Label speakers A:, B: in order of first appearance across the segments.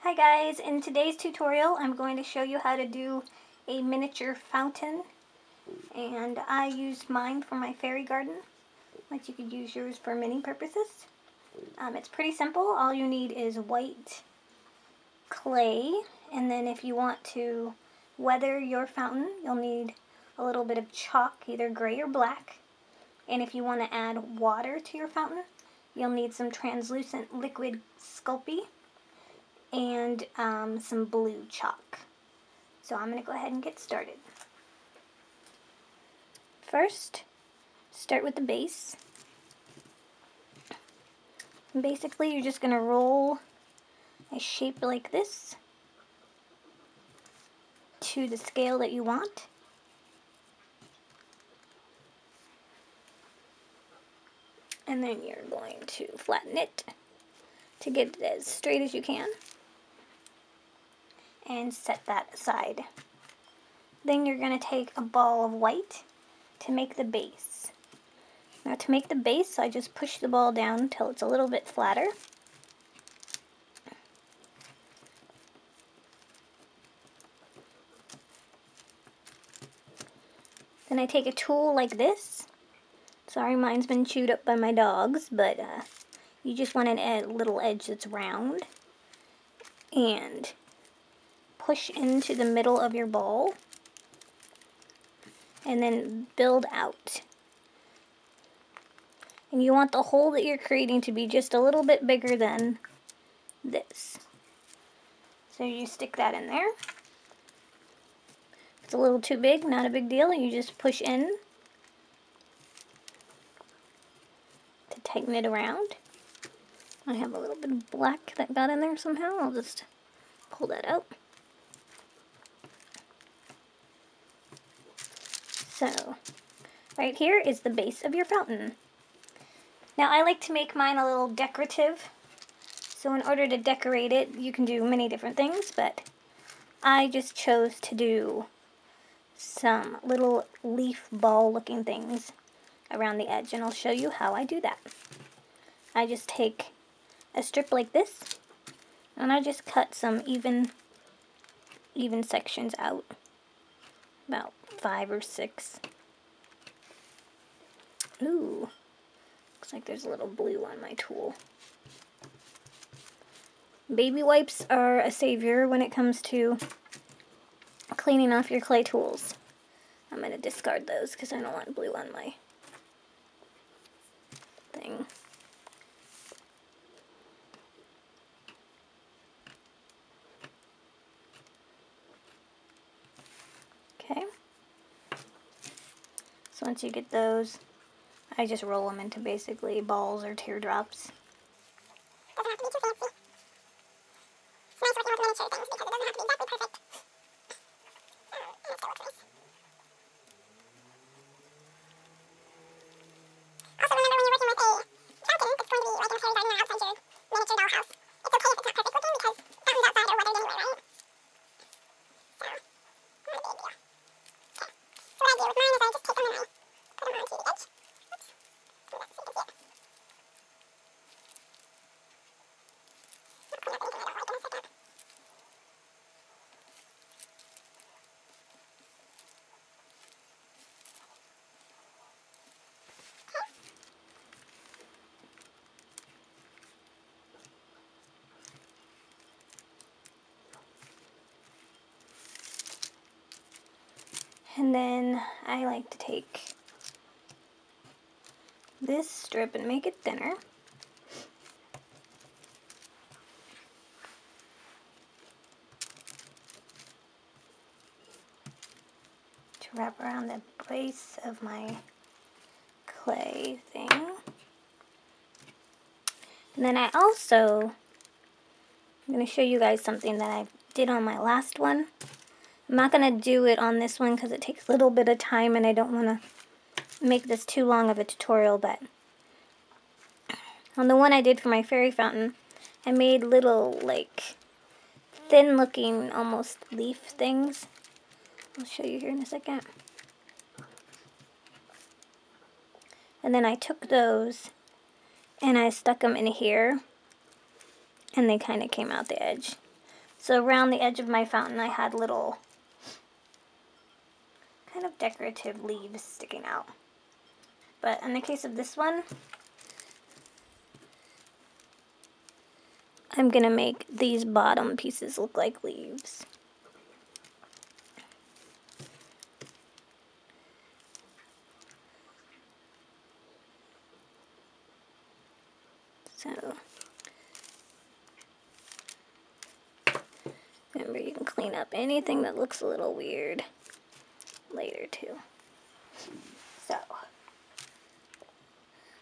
A: Hi guys, in today's tutorial I'm going to show you how to do a miniature fountain, and I used mine for my fairy garden, but you could use yours for many purposes. It's pretty simple. All you need is white clay, and then if you want to weather your fountain you'll need a little bit of chalk, either gray or black, and if you want to add water to your fountain you'll need some translucent liquid Sculpey and some blue chalk. So I'm going to go ahead and get started. First, start with the base. And basically, you're just going to roll a shape like this to the scale that you want. And then you're going to flatten it to get it as straight as you can. And set that aside. Then you're going to take a ball of white to make the base. Now to make the base, I just push the ball down until it's a little bit flatter. Then I take a tool like this. Sorry, mine's been chewed up by my dogs, but you just want a little edge that's round. And push into the middle of your ball. And then build out. And you want the hole that you're creating to be just a little bit bigger than this. So you stick that in there. If it's a little too big, not a big deal. You just push in to tighten it around. I have a little bit of black that got in there somehow. I'll just pull that out. So, right here is the base of your fountain. Now I like to make mine a little decorative. So in order to decorate it, you can do many different things, but I just chose to do some little leaf ball looking things around the edge, and I'll show you how I do that. I just take a strip like this, and I just cut some even sections out, about 5 or 6. Ooh, looks like there's a little blue on my tool. Baby wipes are a savior when it comes to cleaning off your clay tools. I'm going to discard those because I don't want blue on my thing. Okay. So once you get those, I just roll them into basically balls or teardrops.
B: Doesn't have to be too fancy. It's nice working with miniature things because it doesn't have to be exactly perfect. And it still looks nice. Also remember, when you're working with a fountain that's going to be like in a fairy garden or outside your miniature dollhouse, it's okay if it's not perfect looking because fountains outside are weathered anyway, right? So, not a big deal. Okay. So what I do with mine is I just take them and I put them onto the edge. Oops. Do that so you can see it. I'll clean up anything I don't like in a second.
A: And then I like to take this strip and make it thinner. To wrap around the base of my clay thing. And then I also, I'm going to show you guys something that I did on my last one. I'm not going to do it on this one because it takes a little bit of time and I don't want to make this too long of a tutorial, but on the one I did for my fairy fountain, I made little, like, thin looking, almost leaf things. I'll show you here in a second. And then I took those and I stuck them in here and they kind of came out the edge. So around the edge of my fountain I had little kind of decorative leaves sticking out. But in the case of this one, I'm going to make these bottom pieces look like leaves. So, remember, you can clean up anything that looks a little weird later too. So,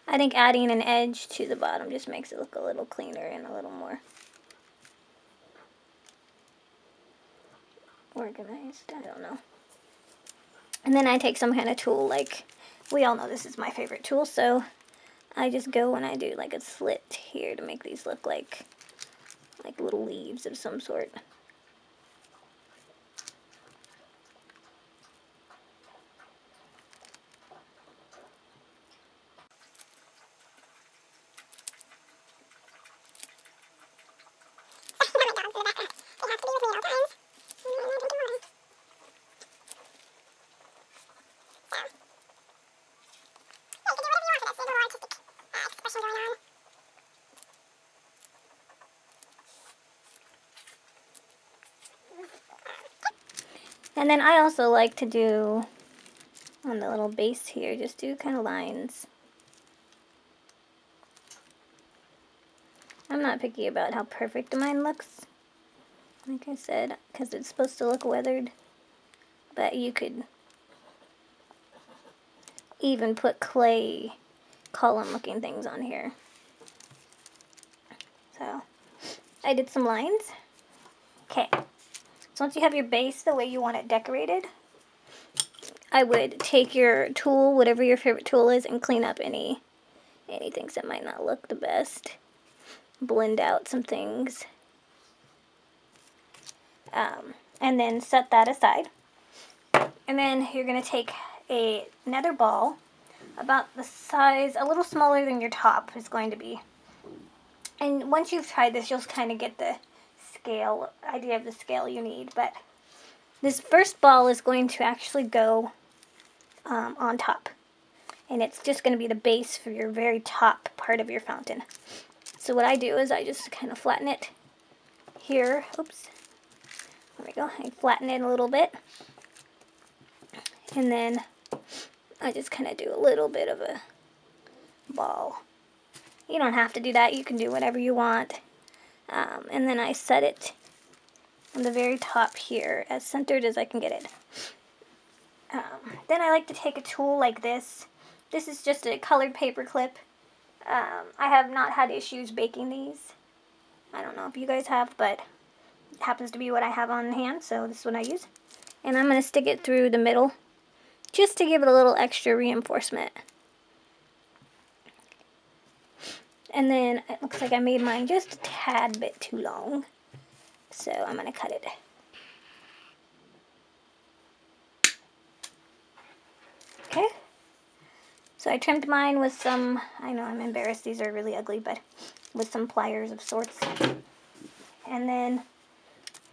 A: I think adding an edge to the bottom just makes it look a little cleaner and a little more organized. I don't know. And then I take some kind of tool, like, we all know this is my favorite tool, so I just go and I do like a slit here to make these look like little leaves of some sort. And then I also like to do, on the little base here, just do kind of lines. I'm not picky about how perfect mine looks, like I said, because it's supposed to look weathered. But you could even put clay column looking things on here. So, I did some lines. Okay, so once you have your base the way you want it decorated, I would take your tool, whatever your favorite tool is, and clean up any things that might not look the best. Blend out some things. And then set that aside. And then you're going to take another ball, about the size, a little smaller than your top is going to be. And once you've tried this, you'll kind of get the idea of the scale you need. But this first ball is going to actually go on top. And it's just going to be the base for your very top part of your fountain. So what I do is I just kind of flatten it here. Oops. There we go. I flatten it a little bit. And then I just kind of do a little bit of a ball. You don't have to do that. You can do whatever you want. And then I set it on the very top here, as centered as I can get it. Then I like to take a tool like this. This is just a colored paper clip. I have not had issues baking these. I don't know if you guys have, but it happens to be what I have on hand, so this is what I use. And I'm going to stick it through the middle, just to give it a little extra reinforcement. And then it looks like I made mine just a tad bit too long, so I'm going to cut it. Okay. So I trimmed mine with some, I know I'm embarrassed, these are really ugly, but with some pliers of sorts. And then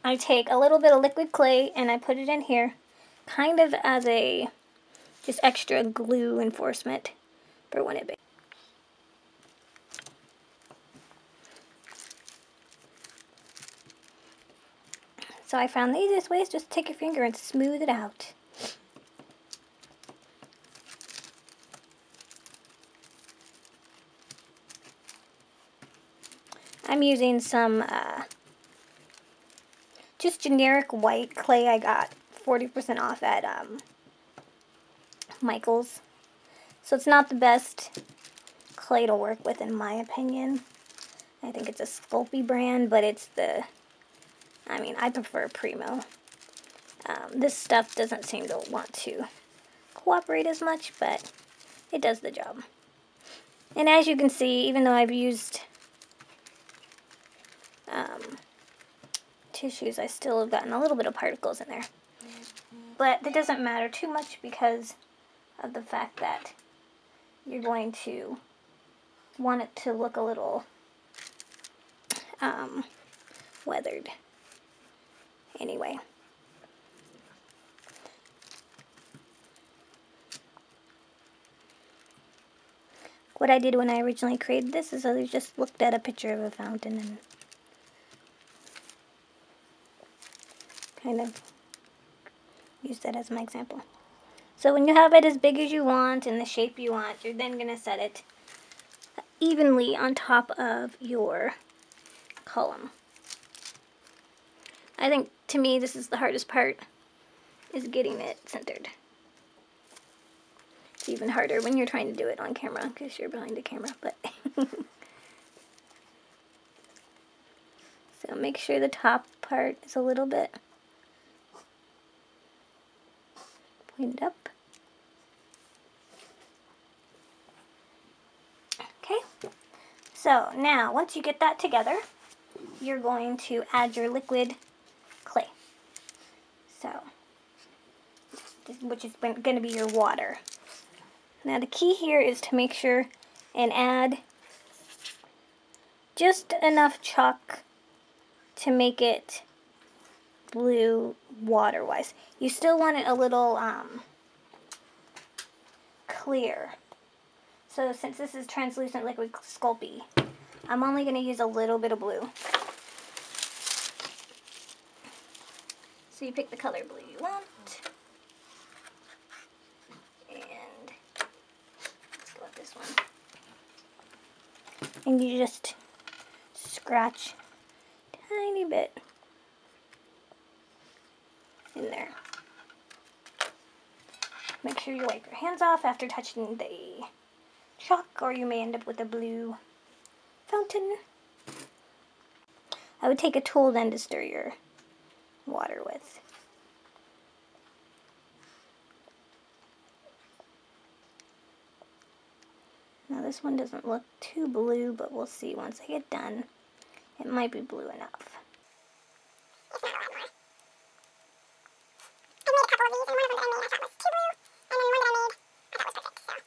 A: I take a little bit of liquid clay and I put it in here, kind of as a just extra glue enforcement for when it bakes. So I found the easiest way is just take your finger and smooth it out. I'm using some just generic white clay I got 40% off at Michael's. So it's not the best clay to work with in my opinion. I think it's a Sculpey brand, but it's I prefer Primo. This stuff doesn't seem to want to cooperate as much, but it does the job. And as you can see, even though I've used tissues, I still have gotten a little bit of particles in there. But that doesn't matter too much because of the fact that you're going to want it to look a little weathered. Anyway. What I did when I originally created this is I just looked at a picture of a fountain and kind of used that as my example. So when you have it as big as you want and the shape you want, you're then going to set it evenly on top of your column. I think, to me, this is the hardest part, is getting it centered. It's even harder when you're trying to do it on camera because you're behind the camera, but so make sure the top part is a little bit pointed up. Okay, so now once you get that together, you're going to add your liquid clay. So, which is going to be your water. Now the key here is to make sure and add just enough chalk to make it blue water-wise. You still want it a little clear. So since this is translucent liquid Sculpey, I'm only going to use a little bit of blue. So you pick the color blue you want. And let's go with this one. And you just scratch a tiny bit in there. Make sure you wipe your hands off after touching the chalk, or you may end up with a blue fountain. I would take a tool then to stir your water with. Now this one doesn't look too blue, but we'll see once I get done. It might be blue enough.
B: I made a couple of these, and one of them that I made I thought was too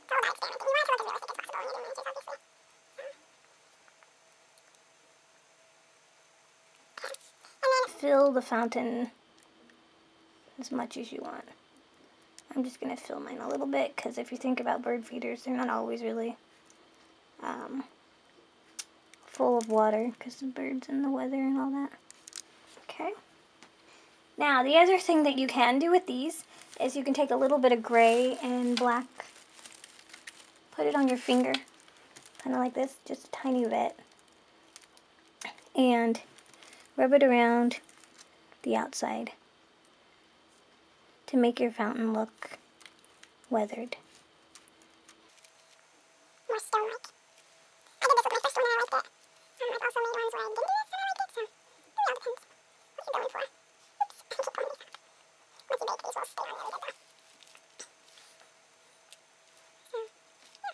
B: blue, and then one that I made I thought was perfect, so. It's all about experimenting. You want it to look as realistic as possible in your images, obviously. And then
A: Fill the fountain as much as you want. I'm just going to fill mine a little bit, because if you think about bird feeders, they're not always really full of water because of birds and the weather and all that. Okay. Now, the other thing that you can do with these is you can take a little bit of gray and black, put it on your finger, kind of like this, just a tiny bit, and rub it around the outside to make your fountain look weathered.
B: more stone-like. I did this with my first one and I liked it. I've also made ones where I didn't do this and I liked it, so it really all depends what you're going for. Oops, I keep pulling these out. Once you bake, these will stay on really good though. So, yeah.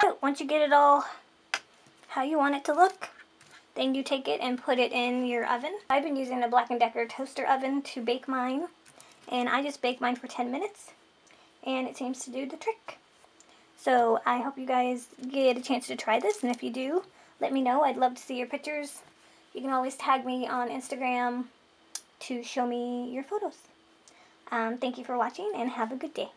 A: So, once you get it all how you want it to look, then you take it and put it in your oven. I've been using a Black & Decker toaster oven to bake mine, and I just bake mine for 10 minutes, and it seems to do the trick. So I hope you guys get a chance to try this, and if you do, let me know. I'd love to see your pictures. You can always tag me on Instagram to show me your photos. Thank you for watching, and have a good day.